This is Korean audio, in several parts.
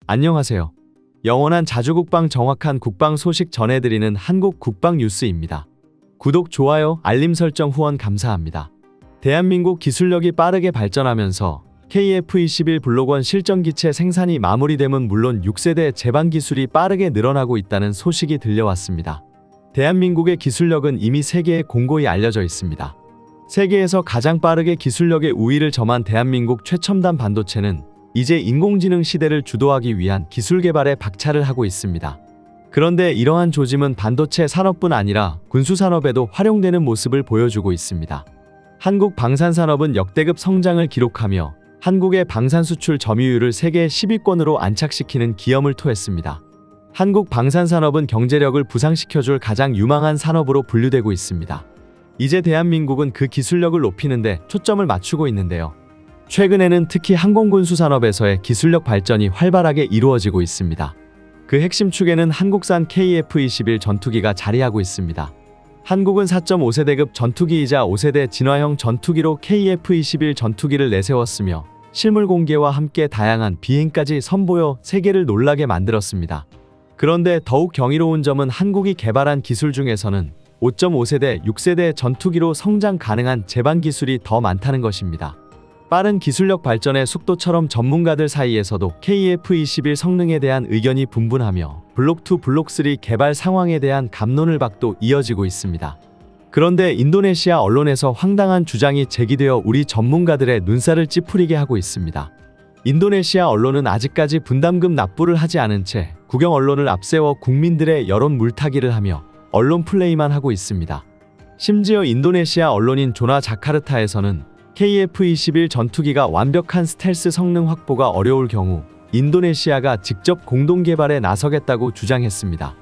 안녕하세요. 영원한 자주국방 정확한 국방 소식 전해드리는 한국 국방 뉴스입니다. 구독, 좋아요, 알림 설정 후원 감사합니다. 대한민국 기술력이 빠르게 발전하면서 KF-21 블록1 실전기체 생산이 마무리됨은 물론 6세대 제반 기술이 빠르게 늘어나고 있다는 소식이 들려왔습니다. 대한민국의 기술력은 이미 세계에 공고히 알려져 있습니다. 세계에서 가장 빠르게 기술력의 우위를 점한 대한민국 최첨단 반도체는 이제 인공지능 시대를 주도하기 위한 기술 개발에 박차를 하고 있습니다. 그런데 이러한 조짐은 반도체 산업뿐 아니라 군수산업에도 활용되는 모습을 보여주고 있습니다. 한국 방산산업은 역대급 성장을 기록하며 한국의 방산 수출 점유율을 세계 10위권으로 안착시키는 기염을 토했습니다. 한국 방산산업은 경제력을 부상시켜줄 가장 유망한 산업으로 분류되고 있습니다. 이제 대한민국은 그 기술력을 높이는 데 초점을 맞추고 있는데요. 최근에는 특히 항공군수 산업에서의 기술력 발전이 활발하게 이루어지고 있습니다. 그 핵심 축에는 한국산 KF-21 전투기가 자리하고 있습니다. 한국은 4.5세대급 전투기이자 5세대 진화형 전투기로 KF-21 전투기를 내세웠으며 실물 공개와 함께 다양한 비행까지 선보여 세계를 놀라게 만들었습니다. 그런데 더욱 경이로운 점은 한국이 개발한 기술 중에서는 5.5세대, 6세대 전투기로 성장 가능한 제반 기술이 더 많다는 것입니다. 빠른 기술력 발전의 속도처럼 전문가들 사이에서도 KF-21 성능에 대한 의견이 분분하며 블록2, 블록3 개발 상황에 대한 갑론을 박도 이어지고 있습니다. 그런데 인도네시아 언론에서 황당한 주장이 제기되어 우리 전문가들의 눈살을 찌푸리게 하고 있습니다. 인도네시아 언론은 아직까지 분담금 납부를 하지 않은 채 국영 언론을 앞세워 국민들의 여론 물타기를 하며 언론 플레이만 하고 있습니다. 심지어 인도네시아 언론인 조나 자카르타에서는 KF-21 전투기가 완벽한 스텔스 성능 확보가 어려울 경우 인도네시아가 직접 공동 개발에 나서겠다고 주장했습니다.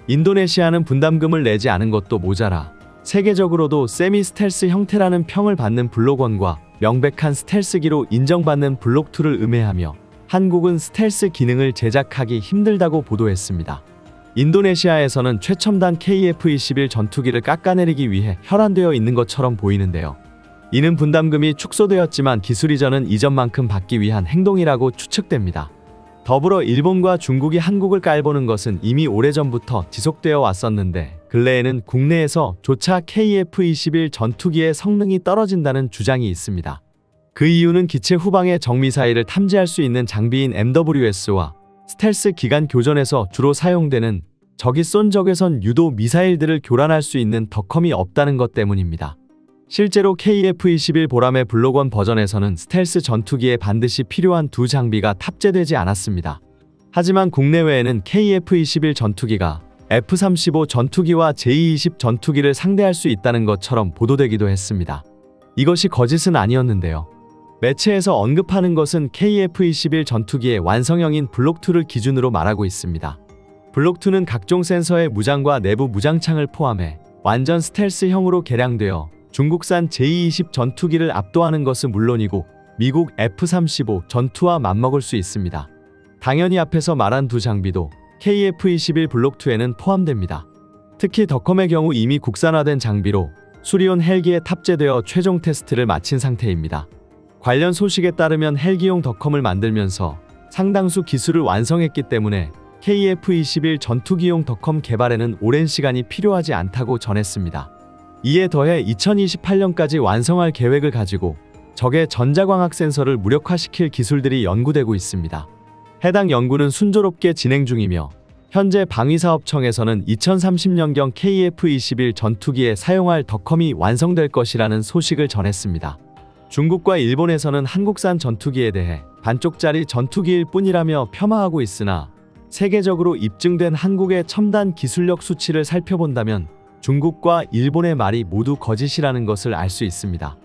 인도네시아는 분담금을 내지 않은 것도 모자라 세계적으로도 세미 스텔스 형태라는 평을 받는 블록1과 명백한 스텔스기로 인정받는 블록2를 음해하며 한국은 스텔스 기능을 제작하기 힘들다고 보도했습니다. 인도네시아에서는 최첨단 KF-21 전투기를 깎아내리기 위해 혈안되어 있는 것처럼 보이는데요. 이는 분담금이 축소되었지만 기술 이전은 이전만큼 받기 위한 행동이라고 추측됩니다. 더불어 일본과 중국이 한국을 깔보는 것은 이미 오래전부터 지속되어 왔었는데 근래에는 국내에서 조차 KF-21 전투기의 성능이 떨어진다는 주장이 있습니다. 그 이유는 기체 후방의 적미사일을 탐지할 수 있는 장비인 MWS와 스텔스 기간 교전에서 주로 사용되는 적이 쏜 적외선 유도 미사일들을 교란할 수 있는 덕컴이 없다는 것 때문입니다. 실제로 KF-21 보람의 블록1 버전에서는 스텔스 전투기에 반드시 필요한 두 장비가 탑재되지 않았습니다. 하지만 국내외에는 KF-21 전투기가 F-35 전투기와 J-20 전투기를 상대할 수 있다는 것처럼 보도되기도 했습니다. 이것이 거짓은 아니었는데요. 매체에서 언급하는 것은 KF-21 전투기의 완성형인 블록2를 기준으로 말하고 있습니다. 블록2는 각종 센서의 무장과 내부 무장창을 포함해 완전 스텔스형으로 개량되어 중국산 J-20 전투기를 압도하는 것은 물론이고 미국 F-35 전투와 맞먹을 수 있습니다. 당연히 앞에서 말한 두 장비도 KF-21 블록2에는 포함됩니다. 특히 덕컴의 경우 이미 국산화된 장비로 수리온 헬기에 탑재되어 최종 테스트를 마친 상태입니다. 관련 소식에 따르면 헬기용 덕컴을 만들면서 상당수 기술을 완성했기 때문에 KF-21 전투기용 덕컴 개발에는 오랜 시간이 필요하지 않다고 전했습니다. 이에 더해 2028년까지 완성할 계획을 가지고 적의 전자광학 센서를 무력화시킬 기술들이 연구되고 있습니다. 해당 연구는 순조롭게 진행 중이며 현재 방위사업청에서는 2030년경 KF-21 전투기에 사용할 덕컴이 완성될 것이라는 소식을 전했습니다. 중국과 일본에서는 한국산 전투기에 대해 반쪽짜리 전투기일 뿐이라며 폄하하고 있으나 세계적으로 입증된 한국의 첨단 기술력 수치를 살펴본다면 중국과 일본의 말이 모두 거짓이라는 것을 알 수 있습니다.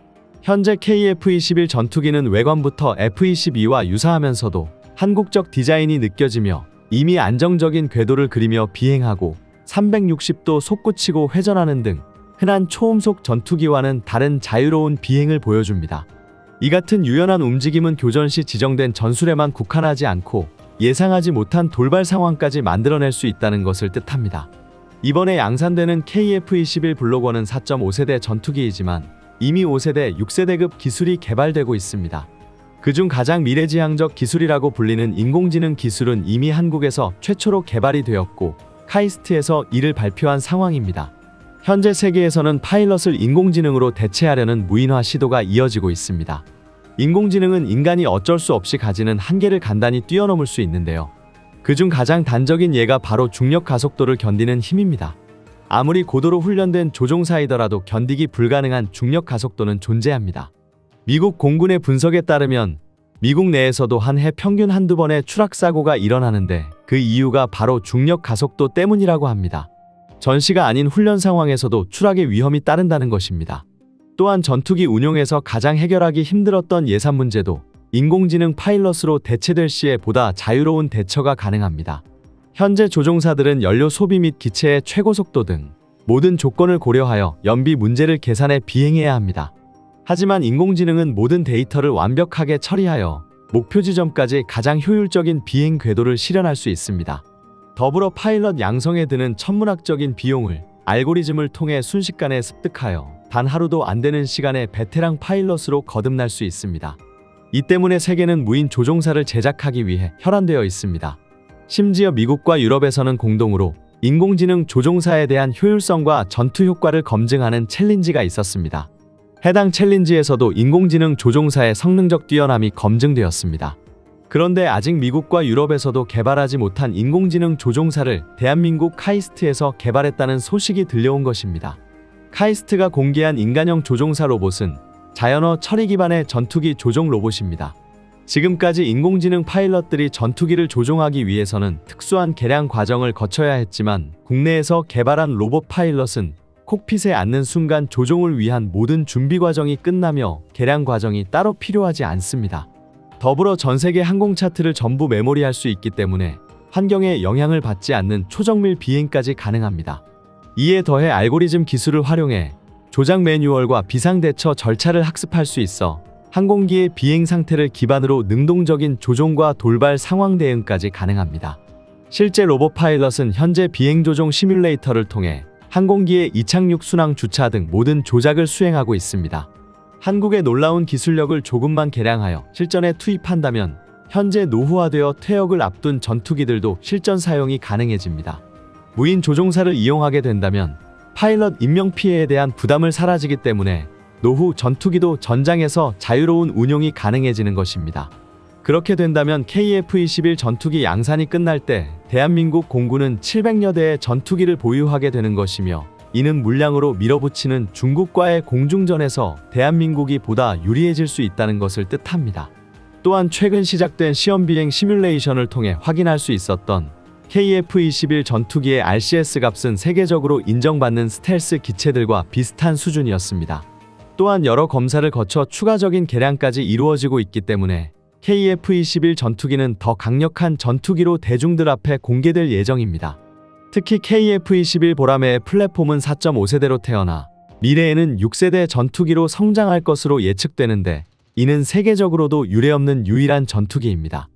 현재 KF-21 전투기는 외관부터 F-22와 유사하면서도 한국적 디자인이 느껴지며 이미 안정적인 궤도를 그리며 비행하고 360도 솟구치고 회전하는 등 흔한 초음속 전투기와는 다른 자유로운 비행을 보여줍니다. 이 같은 유연한 움직임은 교전 시 지정된 전술에만 국한하지 않고 예상하지 못한 돌발 상황까지 만들어낼 수 있다는 것을 뜻합니다. 이번에 양산되는 KF-21 블록1은 4.5세대 전투기이지만 이미 5세대, 6세대급 기술이 개발되고 있습니다. 그중 가장 미래지향적 기술이라고 불리는 인공지능 기술은 이미 한국에서 최초로 개발이 되었고 카이스트에서 이를 발표한 상황입니다. 현재 세계에서는 파일럿을 인공지능으로 대체하려는 무인화 시도가 이어지고 있습니다. 인공지능은 인간이 어쩔 수 없이 가지는 한계를 간단히 뛰어넘을 수 있는데요. 그중 가장 단적인 예가 바로 중력 가속도를 견디는 힘입니다. 아무리 고도로 훈련된 조종사이더라도 견디기 불가능한 중력 가속도는 존재합니다. 미국 공군의 분석에 따르면 미국 내에서도 한 해 평균 한두 번의 추락사고가 일어나는데 그 이유가 바로 중력 가속도 때문이라고 합니다. 전시가 아닌 훈련 상황에서도 추락의 위험이 따른다는 것입니다. 또한 전투기 운용에서 가장 해결하기 힘들었던 예산 문제도 인공지능 파일럿으로 대체될 시에 보다 자유로운 대처가 가능합니다. 현재 조종사들은 연료 소비 및 기체의 최고 속도 등 모든 조건을 고려하여 연비 문제를 계산해 비행해야 합니다. 하지만 인공지능은 모든 데이터를 완벽하게 처리하여 목표 지점까지 가장 효율적인 비행 궤도를 실현할 수 있습니다. 더불어 파일럿 양성에 드는 천문학적인 비용을 알고리즘을 통해 순식간에 습득하여 단 하루도 안 되는 시간에 베테랑 파일럿으로 거듭날 수 있습니다. 이 때문에 세계는 무인 조종사를 제작하기 위해 혈안되어 있습니다. 심지어 미국과 유럽에서는 공동으로 인공지능 조종사에 대한 효율성과 전투 효과를 검증하는 챌린지가 있었습니다. 해당 챌린지에서도 인공지능 조종사의 성능적 뛰어남이 검증되었습니다. 그런데 아직 미국과 유럽에서도 개발하지 못한 인공지능 조종사를 대한민국 카이스트에서 개발했다는 소식이 들려온 것입니다. 카이스트가 공개한 인간형 조종사 로봇은 자연어 처리 기반의 전투기 조종 로봇입니다. 지금까지 인공지능 파일럿들이 전투기를 조종하기 위해서는 특수한 개량 과정을 거쳐야 했지만 국내에서 개발한 로봇 파일럿은 콕핏에 앉는 순간 조종을 위한 모든 준비 과정이 끝나며 개량 과정이 따로 필요하지 않습니다. 더불어 전 세계 항공 차트를 전부 메모리할 수 있기 때문에 환경에 영향을 받지 않는 초정밀 비행까지 가능합니다. 이에 더해 알고리즘 기술을 활용해 조작 매뉴얼과 비상대처 절차를 학습할 수 있어 항공기의 비행 상태를 기반으로 능동적인 조종과 돌발 상황 대응까지 가능합니다. 실제 로봇 파일럿은 현재 비행 조종 시뮬레이터를 통해 항공기의 이착륙 순항 주차 등 모든 조작을 수행하고 있습니다. 한국의 놀라운 기술력을 조금만 개량하여 실전에 투입한다면 현재 노후화되어 퇴역을 앞둔 전투기들도 실전 사용이 가능해집니다. 무인 조종사를 이용하게 된다면 파일럿 인명피해에 대한 부담을 사라지기 때문에 노후 전투기도 전장에서 자유로운 운용이 가능해지는 것입니다. 그렇게 된다면 KF-21 전투기 양산이 끝날 때 대한민국 공군은 700여 대의 전투기를 보유하게 되는 것이며 이는 물량으로 밀어붙이는 중국과의 공중전에서 대한민국이 보다 유리해질 수 있다는 것을 뜻합니다. 또한 최근 시작된 시험비행 시뮬레이션을 통해 확인할 수 있었던 KF-21 전투기의 RCS 값은 세계적으로 인정받는 스텔스 기체들과 비슷한 수준이었습니다. 또한 여러 검사를 거쳐 추가적인 개량까지 이루어지고 있기 때문에 KF-21 전투기는 더 강력한 전투기로 대중들 앞에 공개될 예정입니다. 특히 KF-21 보라매의 플랫폼은 4.5세대로 태어나 미래에는 6세대 전투기로 성장할 것으로 예측되는데 이는 세계적으로도 유례없는 유일한 전투기입니다.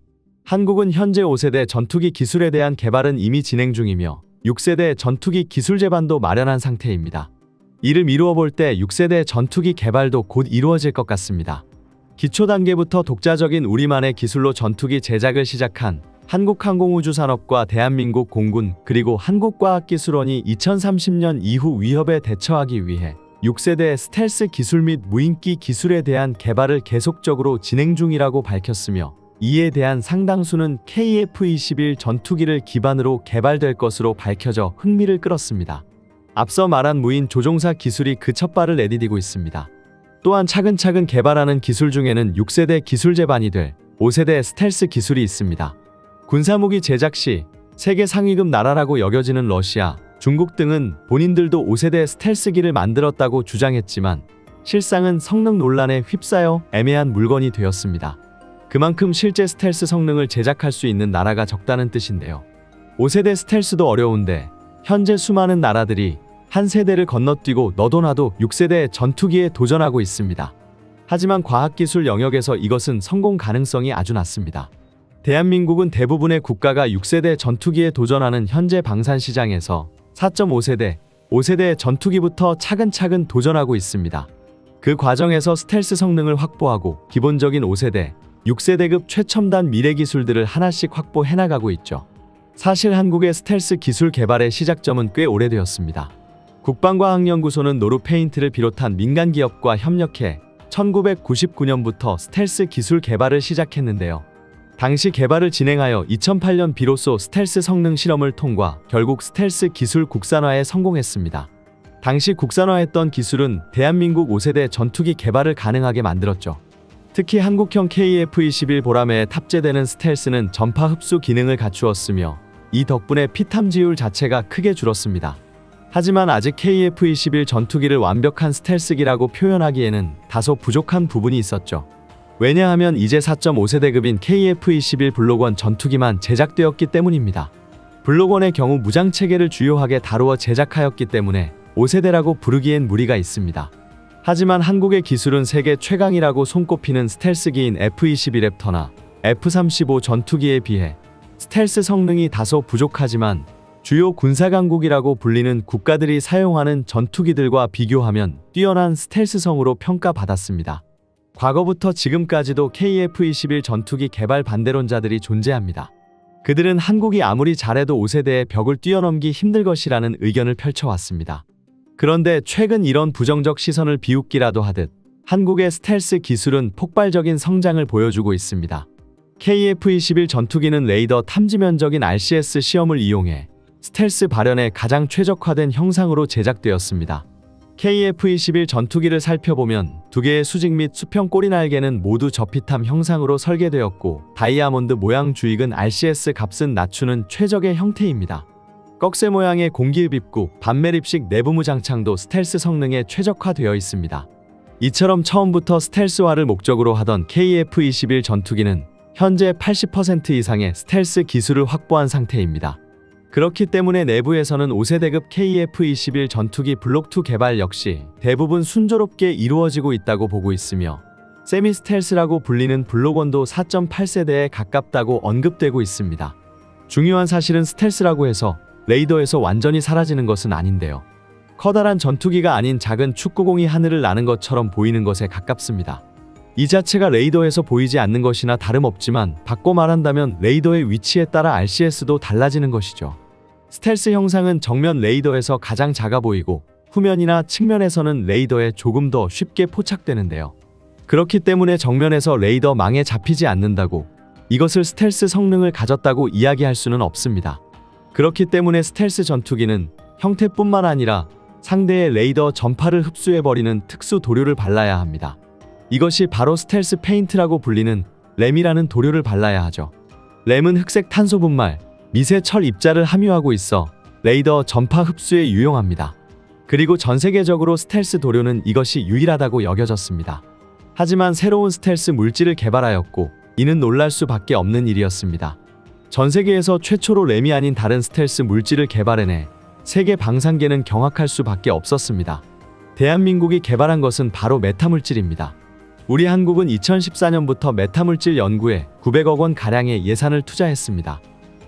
한국은 현재 5세대 전투기 기술에 대한 개발은 이미 진행 중이며 6세대 전투기 기술 제반도 마련한 상태입니다. 이를 미루어 볼 때 6세대 전투기 개발도 곧 이루어질 것 같습니다. 기초 단계부터 독자적인 우리만의 기술로 전투기 제작을 시작한 한국항공우주산업과 대한민국 공군 그리고 한국과학기술원이 2030년 이후 위협에 대처하기 위해 6세대 스텔스 기술 및 무인기 기술에 대한 개발을 계속적으로 진행 중이라고 밝혔으며 이에 대한 상당수는 KF-21 전투기를 기반으로 개발될 것으로 밝혀져 흥미를 끌었습니다. 앞서 말한 무인 조종사 기술이 그 첫발을 내디디고 있습니다. 또한 차근차근 개발하는 기술 중에는 6세대 기술 제반이 될 5세대 스텔스 기술이 있습니다. 군사무기 제작 시 세계 상위급 나라라고 여겨지는 러시아, 중국 등은 본인들도 5세대 스텔스기를 만들었다고 주장했지만 실상은 성능 논란에 휩싸여 애매한 물건이 되었습니다. 그만큼 실제 스텔스 성능을 제작할 수 있는 나라가 적다는 뜻인데요. 5세대 스텔스도 어려운데 현재 수많은 나라들이 한 세대를 건너뛰고 너도 나도 6세대 전투기에 도전하고 있습니다. 하지만 과학기술 영역에서 이것은 성공 가능성이 아주 낮습니다. 대한민국은 대부분의 국가가 6세대 전투기에 도전하는 현재 방산시장에서 4.5세대, 5세대 전투기부터 차근차근 도전하고 있습니다. 그 과정에서 스텔스 성능을 확보하고 기본적인 5세대, 6세대급 최첨단 미래 기술들을 하나씩 확보해 나가고 있죠. 사실 한국의 스텔스 기술 개발의 시작점은 꽤 오래되었습니다. 국방과학연구소는 노르페인트를 비롯한 민간 기업과 협력해 1999년부터 스텔스 기술 개발을 시작했는데요. 당시 개발을 진행하여 2008년 비로소 스텔스 성능 실험을 통과, 결국 스텔스 기술 국산화에 성공했습니다. 당시 국산화했던 기술은 대한민국 5세대 전투기 개발을 가능하게 만들었죠. 특히 한국형 KF-21 보라매에 탑재되는 스텔스는 전파 흡수 기능을 갖추었으며 이 덕분에 피탐지율 자체가 크게 줄었습니다. 하지만 아직 KF-21 전투기를 완벽한 스텔스기라고 표현하기에는 다소 부족한 부분이 있었죠. 왜냐하면 이제 4.5세대급인 KF-21 블록1 전투기만 제작되었기 때문입니다. 블록1의 경우 무장체계를 주요하게 다루어 제작하였기 때문에 5세대라고 부르기엔 무리가 있습니다. 하지만 한국의 기술은 세계 최강이라고 손꼽히는 스텔스기인 F-22 랩터나 F-35 전투기에 비해 스텔스 성능이 다소 부족하지만 주요 군사강국이라고 불리는 국가들이 사용하는 전투기들과 비교하면 뛰어난 스텔스성으로 평가받았습니다. 과거부터 지금까지도 KF-21 전투기 개발 반대론자들이 존재합니다. 그들은 한국이 아무리 잘해도 5세대의 벽을 뛰어넘기 힘들 것이라는 의견을 펼쳐왔습니다. 그런데 최근 이런 부정적 시선을 비웃기라도 하듯 한국의 스텔스 기술은 폭발적인 성장을 보여주고 있습니다. KF-21 전투기는 레이더 탐지 면적인 RCS 시험을 이용해 스텔스 발현에 가장 최적화된 형상으로 제작되었습니다. KF-21 전투기를 살펴보면 두 개의 수직 및 수평 꼬리 날개는 모두 저피탐 형상으로 설계되었고, 다이아몬드 모양 주익은 RCS 값은 낮추는 최적의 형태입니다. 꺽쇠 모양의 공기흡입구, 반매립식 내부무 장창도 스텔스 성능에 최적화되어 있습니다. 이처럼 처음부터 스텔스화를 목적으로 하던 KF-21 전투기는 현재 80% 이상의 스텔스 기술을 확보한 상태입니다. 그렇기 때문에 내부에서는 5세대급 KF-21 전투기 블록2 개발 역시 대부분 순조롭게 이루어지고 있다고 보고 있으며, 세미 스텔스라고 불리는 블록1도 4.8세대에 가깝다고 언급되고 있습니다. 중요한 사실은 스텔스라고 해서 레이더에서 완전히 사라지는 것은 아닌데요. 커다란 전투기가 아닌 작은 축구공이 하늘을 나는 것처럼 보이는 것에 가깝습니다. 이 자체가 레이더에서 보이지 않는 것이나 다름없지만, 바꿔 말한다면 레이더의 위치에 따라 RCS도 달라지는 것이죠. 스텔스 형상은 정면 레이더에서 가장 작아 보이고, 후면이나 측면에서는 레이더에 조금 더 쉽게 포착되는데요. 그렇기 때문에 정면에서 레이더 망에 잡히지 않는다고 이것을 스텔스 성능을 가졌다고 이야기할 수는 없습니다. 그렇기 때문에 스텔스 전투기는 형태뿐만 아니라 상대의 레이더 전파를 흡수해버리는 특수 도료를 발라야 합니다. 이것이 바로 스텔스 페인트라고 불리는 램이라는 도료를 발라야 하죠. 램은 흑색 탄소 분말, 미세 철 입자를 함유하고 있어 레이더 전파 흡수에 유용합니다. 그리고 전 세계적으로 스텔스 도료는 이것이 유일하다고 여겨졌습니다. 하지만 새로운 스텔스 물질을 개발하였고, 이는 놀랄 수밖에 없는 일이었습니다. 전 세계에서 최초로 램이 아닌 다른 스텔스 물질을 개발해내 세계 방산계는 경악할 수밖에 없었습니다. 대한민국이 개발한 것은 바로 메타물질입니다. 우리 한국은 2014년부터 메타물질 연구에 900억 원 가량의 예산을 투자했습니다.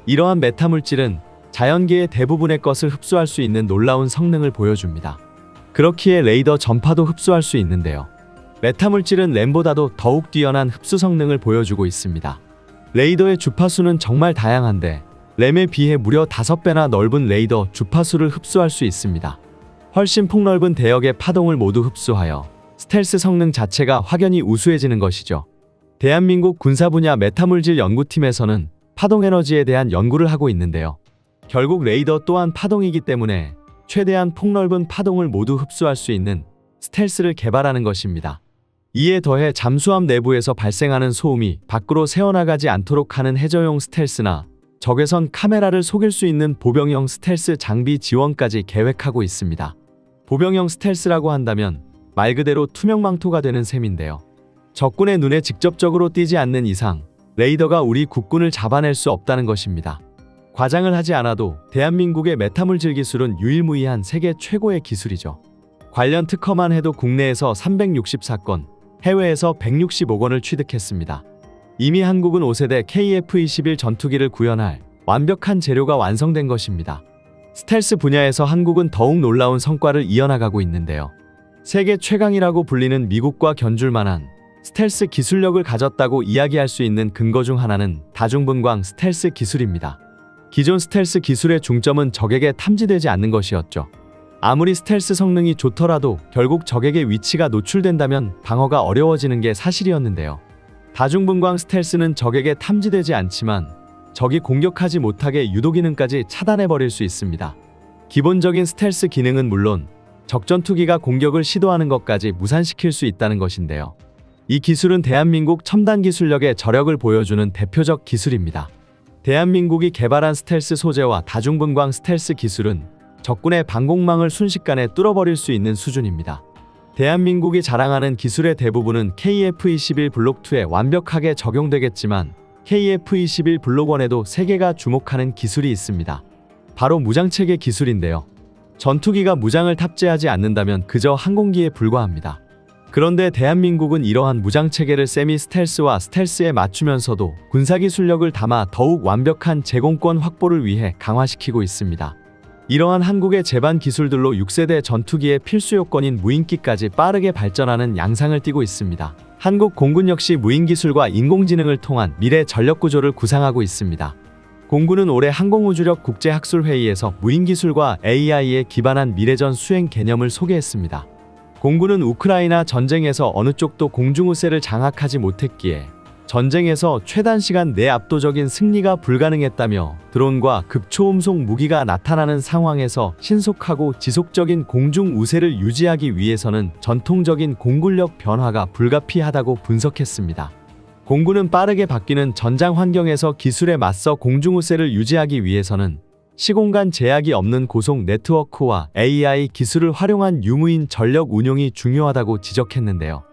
이러한 메타물질은 자연계의 대부분의 것을 흡수할 수 있는 놀라운 성능을 보여줍니다. 그렇기에 레이더 전파도 흡수할 수 있는데요. 메타물질은 램보다도 더욱 뛰어난 흡수 성능을 보여주고 있습니다. 레이더의 주파수는 정말 다양한데 램에 비해 무려 5배나 넓은 레이더 주파수를 흡수할 수 있습니다. 훨씬 폭넓은 대역의 파동을 모두 흡수하여 스텔스 성능 자체가 확연히 우수해지는 것이죠. 대한민국 군사 분야 메타물질 연구팀에서는 파동 에너지에 대한 연구를 하고 있는데요. 결국 레이더 또한 파동이기 때문에 최대한 폭넓은 파동을 모두 흡수할 수 있는 스텔스를 개발하는 것입니다. 이에 더해 잠수함 내부에서 발생하는 소음이 밖으로 새어나가지 않도록 하는 해저용 스텔스나 적외선 카메라를 속일 수 있는 보병형 스텔스 장비 지원까지 계획하고 있습니다. 보병형 스텔스라고 한다면 말 그대로 투명 망토가 되는 셈인데요. 적군의 눈에 직접적으로 띄지 않는 이상 레이더가 우리 국군을 잡아낼 수 없다는 것입니다. 과장을 하지 않아도 대한민국의 메타물질 기술은 유일무이한 세계 최고의 기술이죠. 관련 특허만 해도 국내에서 364건, 해외에서 165건을 취득했습니다. 이미 한국은 5세대 KF-21 전투기를 구현할 완벽한 재료가 완성된 것입니다. 스텔스 분야에서 한국은 더욱 놀라운 성과를 이어나가고 있는데요. 세계 최강이라고 불리는 미국과 견줄 만한 스텔스 기술력을 가졌다고 이야기할 수 있는 근거 중 하나는 다중분광 스텔스 기술입니다. 기존 스텔스 기술의 중점은 적에게 탐지되지 않는 것이었죠. 아무리 스텔스 성능이 좋더라도 결국 적에게 위치가 노출된다면 방어가 어려워지는 게 사실이었는데요. 다중분광 스텔스는 적에게 탐지되지 않지만 적이 공격하지 못하게 유도 기능까지 차단해버릴 수 있습니다. 기본적인 스텔스 기능은 물론 적전투기가 공격을 시도하는 것까지 무산시킬 수 있다는 것인데요. 이 기술은 대한민국 첨단 기술력의 저력을 보여주는 대표적 기술입니다. 대한민국이 개발한 스텔스 소재와 다중분광 스텔스 기술은 적군의 방공망을 순식간에 뚫어버릴 수 있는 수준입니다. 대한민국이 자랑하는 기술의 대부분은 KF-21 블록2에 완벽하게 적용되겠지만 KF-21 블록 1에도 세계가 주목하는 기술이 있습니다. 바로 무장체계 기술인데요. 전투기가 무장을 탑재하지 않는다면 그저 항공기에 불과합니다. 그런데 대한민국은 이러한 무장체계를 세미 스텔스와 스텔스에 맞추면서도 군사기술력을 담아 더욱 완벽한 제공권 확보를 위해 강화시키고 있습니다. 이러한 한국의 제반 기술들로 6세대 전투기의 필수 요건인 무인기까지 빠르게 발전하는 양상을 띠고 있습니다. 한국 공군 역시 무인기술과 인공지능을 통한 미래 전력구조를 구상하고 있습니다. 공군은 올해 항공우주력 국제학술회의에서 무인기술과 AI에 기반한 미래전 수행 개념을 소개했습니다. 공군은 우크라이나 전쟁에서 어느 쪽도 공중우세를 장악하지 못했기에 전쟁에서 최단 시간 내 압도적인 승리가 불가능했다며 드론과 극초음속 무기가 나타나는 상황에서 신속하고 지속적인 공중우세를 유지하기 위해서는 전통적인 공군력 변화가 불가피하다고 분석했습니다. 공군은 빠르게 바뀌는 전장 환경에서 기술에 맞서 공중우세를 유지하기 위해서는 시공간 제약이 없는 고속 네트워크와 AI 기술을 활용한 유무인 전력 운용이 중요하다고 지적했는데요.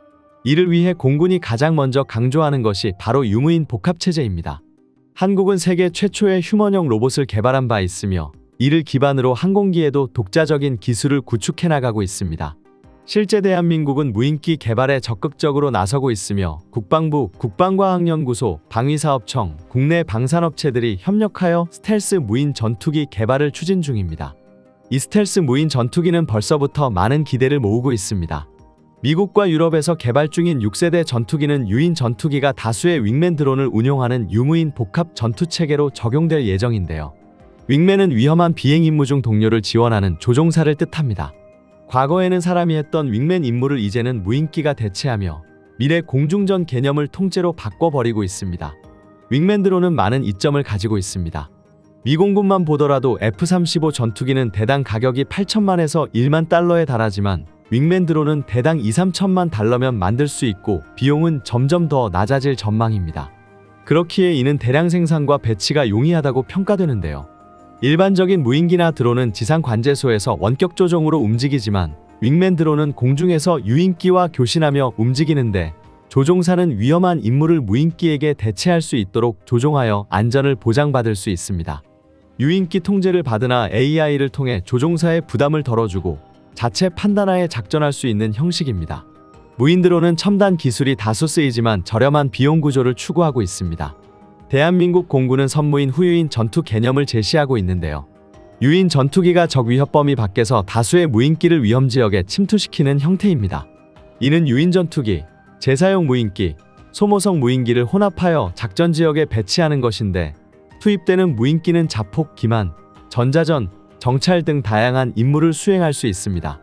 이를 위해 공군이 가장 먼저 강조하는 것이 바로 유무인 복합체제입니다. 한국은 세계 최초의 휴먼형 로봇을 개발한 바 있으며 이를 기반으로 항공기에도 독자적인 기술을 구축해 나가고 있습니다. 실제 대한민국은 무인기 개발에 적극적으로 나서고 있으며 국방부, 국방과학연구소, 방위사업청, 국내 방산업체들이 협력하여 스텔스 무인 전투기 개발을 추진 중입니다. 이 스텔스 무인 전투기는 벌써부터 많은 기대를 모으고 있습니다. 미국과 유럽에서 개발 중인 6세대 전투기는 유인 전투기가 다수의 윙맨 드론을 운용하는 유무인 복합 전투체계로 적용될 예정인데요. 윙맨은 위험한 비행 임무 중 동료를 지원하는 조종사를 뜻합니다. 과거에는 사람이 했던 윙맨 임무를 이제는 무인기가 대체하며 미래 공중전 개념을 통째로 바꿔버리고 있습니다. 윙맨 드론은 많은 이점을 가지고 있습니다. 미공군만 보더라도 F-35 전투기는 대당 가격이 8천만에서 1만 달러에 달하지만 윙맨 드론은 대당 2-3천만 달러면 만들 수 있고 비용은 점점 더 낮아질 전망입니다. 그렇기에 이는 대량 생산과 배치가 용이하다고 평가되는데요. 일반적인 무인기나 드론은 지상 관제소에서 원격 조종으로 움직이지만 윙맨 드론은 공중에서 유인기와 교신하며 움직이는데 조종사는 위험한 임무를 무인기에게 대체할 수 있도록 조종하여 안전을 보장받을 수 있습니다. 유인기 통제를 받으나 AI를 통해 조종사의 부담을 덜어주고 자체 판단하에 작전할 수 있는 형식입니다. 무인 드론은 첨단 기술이 다수 쓰이지만 저렴한 비용 구조를 추구하고 있습니다. 대한민국 공군은 선무인 후유인 전투 개념을 제시하고 있는데요. 유인 전투기가 적 위협 범위 밖에서 다수의 무인기를 위험 지역에 침투시키는 형태입니다. 이는 유인 전투기, 재사용 무인기, 소모성 무인기를 혼합하여 작전 지역에 배치하는 것인데 투입되는 무인기는 자폭, 기만, 전자전, 정찰 등 다양한 임무를 수행할 수 있습니다.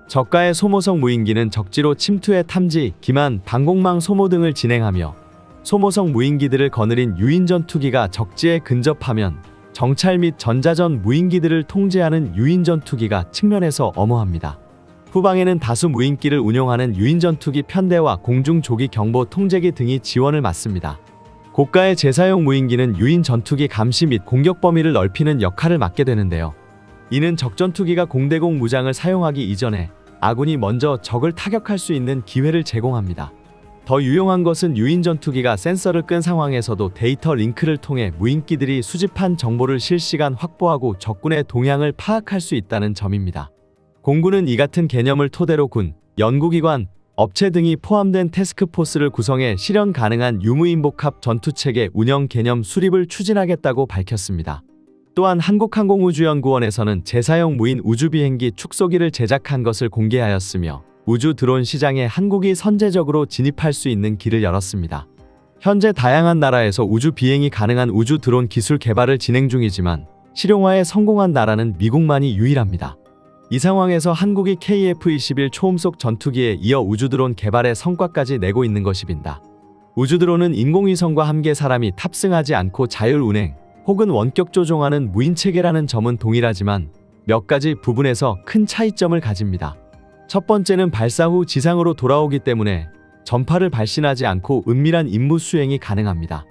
저가의 소모성 무인기는 적지로 침투해 탐지, 기만, 방공망 소모 등을 진행하며 소모성 무인기들을 거느린 유인 전투기가 적지에 근접하면 정찰 및 전자전 무인기들을 통제하는 유인 전투기가 측면에서 엄호합니다. 후방에는 다수 무인기를 운용하는 유인 전투기 편대와 공중 조기 경보 통제기 등이 지원을 맡습니다. 고가의 재사용 무인기는 유인 전투기 감시 및 공격 범위를 넓히는 역할을 맡게 되는데요. 이는 적전투기가 공대공 무장을 사용하기 이전에 아군이 먼저 적을 타격할 수 있는 기회를 제공합니다. 더 유용한 것은 유인 전투기가 센서를 끈 상황에서도 데이터 링크를 통해 무인기들이 수집한 정보를 실시간 확보하고 적군의 동향을 파악할 수 있다는 점입니다. 공군은 이 같은 개념을 토대로 군, 연구기관, 업체 등이 포함된 태스크포스를 구성해 실현 가능한 유무인 복합 전투체계 운영 개념 수립을 추진하겠다고 밝혔습니다. 또한 한국항공우주연구원에서는 재사용 무인 우주비행기 축소기를 제작한 것을 공개하였으며 우주 드론 시장에 한국이 선제적으로 진입할 수 있는 길을 열었습니다. 현재 다양한 나라에서 우주 비행이 가능한 우주 드론 기술 개발을 진행 중이지만 실용화에 성공한 나라는 미국만이 유일합니다. 이 상황에서 한국이 KF-21 초음속 전투기에 이어 우주 드론 개발의 성과까지 내고 있는 것입니다. 우주 드론은 인공위성과 함께 사람이 탑승하지 않고 자율 운행 혹은 원격 조종하는 무인 체계라는 점은 동일하지만 몇 가지 부분에서 큰 차이점을 가집니다. 첫 번째는 발사 후 지상으로 돌아오기 때문에 전파를 발신하지 않고 은밀한 임무 수행이 가능합니다.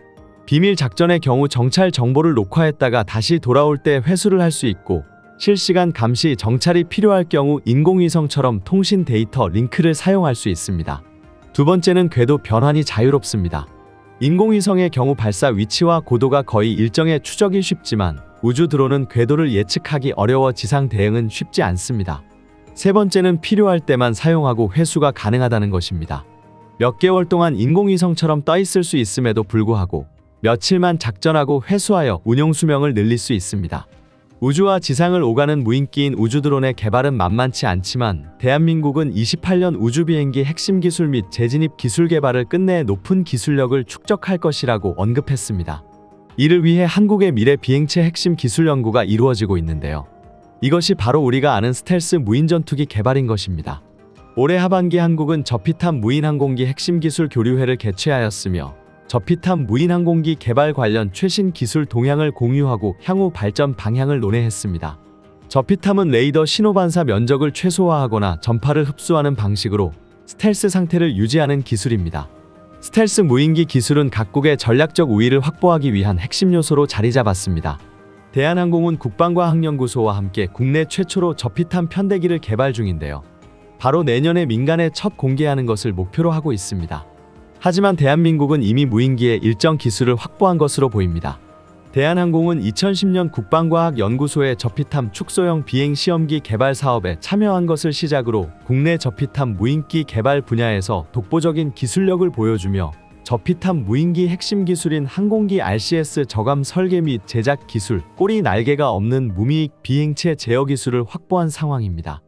비밀 작전의 경우 정찰 정보를 녹화했다가 다시 돌아올 때 회수를 할 수 있고 실시간 감시 정찰이 필요할 경우 인공위성처럼 통신 데이터 링크를 사용할 수 있습니다. 두 번째는 궤도 변환이 자유롭습니다. 인공위성의 경우 발사 위치와 고도가 거의 일정해 추적이 쉽지만 우주 드론은 궤도를 예측하기 어려워 지상 대응은 쉽지 않습니다. 세 번째는 필요할 때만 사용하고 회수가 가능하다는 것입니다. 몇 개월 동안 인공위성처럼 떠 있을 수 있음에도 불구하고 며칠만 작전하고 회수하여 운용 수명을 늘릴 수 있습니다. 우주와 지상을 오가는 무인기인 우주 드론의 개발은 만만치 않지만 대한민국은 28년 우주 비행기 핵심 기술 및 재진입 기술 개발을 끝내 높은 기술력을 축적할 것이라고 언급했습니다. 이를 위해 한국의 미래 비행체 핵심 기술 연구가 이루어지고 있는데요. 이것이 바로 우리가 아는 스텔스 무인 전투기 개발인 것입니다. 올해 하반기 한국은 저피탑 무인 항공기 핵심 기술 교류회를 개최하였으며 저피탑 무인 항공기 개발 관련 최신 기술 동향을 공유하고 향후 발전 방향을 논의했습니다. 저피탑은 레이더 신호 반사 면적을 최소화하거나 전파를 흡수하는 방식으로 스텔스 상태를 유지하는 기술입니다. 스텔스 무인기 기술은 각국의 전략적 우위를 확보하기 위한 핵심 요소로 자리 잡았습니다. 대한항공은 국방과학연구소와 함께 국내 최초로 저피탑 편대기를 개발 중인데요. 바로 내년에 민간에 첫 공개하는 것을 목표로 하고 있습니다. 하지만 대한민국은 이미 무인기에 일정 기술을 확보한 것으로 보입니다. 대한항공은 2010년 국방과학연구소의 저피탑 축소형 비행 시험기 개발 사업에 참여한 것을 시작으로 국내 저피탑 무인기 개발 분야에서 독보적인 기술력을 보여주며 저피탑 무인기 핵심 기술인 항공기 RCS 저감 설계 및 제작 기술, 꼬리 날개가 없는 무미익 비행체 제어 기술을 확보한 상황입니다.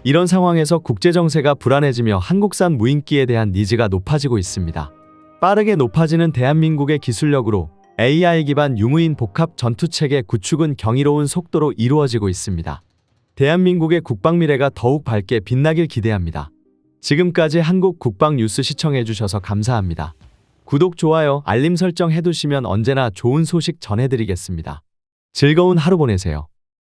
이런 상황에서 국제정세가 불안해지며 한국산 무인기에 대한 니즈가 높아지고 있습니다. 빠르게 높아지는 대한민국의 기술력으로 AI 기반 유무인 복합 전투체계 구축은 경이로운 속도로 이루어지고 있습니다. 대한민국의 국방 미래가 더욱 밝게 빛나길 기대합니다. 지금까지 한국 국방 뉴스 시청해주셔서 감사합니다. 구독, 좋아요, 알림 설정 해두시면 언제나 좋은 소식 전해드리겠습니다. 즐거운 하루 보내세요.